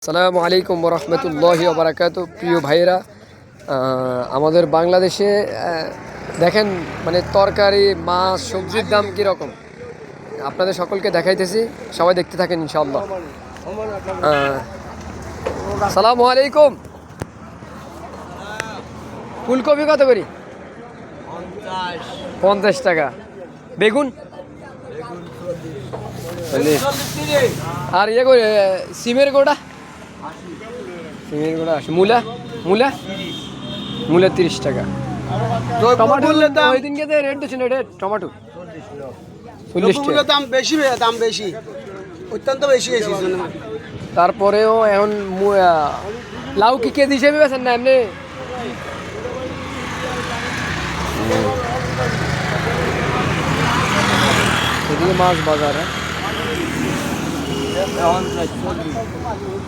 আসসালামু আলাইকুম রহমতুল্লাহি ওবারাকাতু। প্রিয় ভাইয়েরা, আমাদের বাংলাদেশে দেখেন মানে তরকারি, মাছ, সবজির দাম কীরকম আপনাদের সকলকে দেখাইতেছি, সবাই দেখতে থাকেন ইনশাআল্লাহ। আসসালামু আলাইকুম। ফুলকপি কত করি? 50 টাকা। বেগুন আর ইয়ে করে সিমের গোড়া, সিমের গোড়া আছে। মূলা মূলা মূলা 30 টাকা। টমাটো ওই দিনকে রেট দিচ্ছি না, রেট টমাটো 40 টাকা। দাম বেশি, দাম বেশি, অত্যন্ত বেশি হয়েছে। তারপরেও এখন লাউ কি কেজি হিসেবে বেছেন না এমনি? এদিকে মাছ বাজার।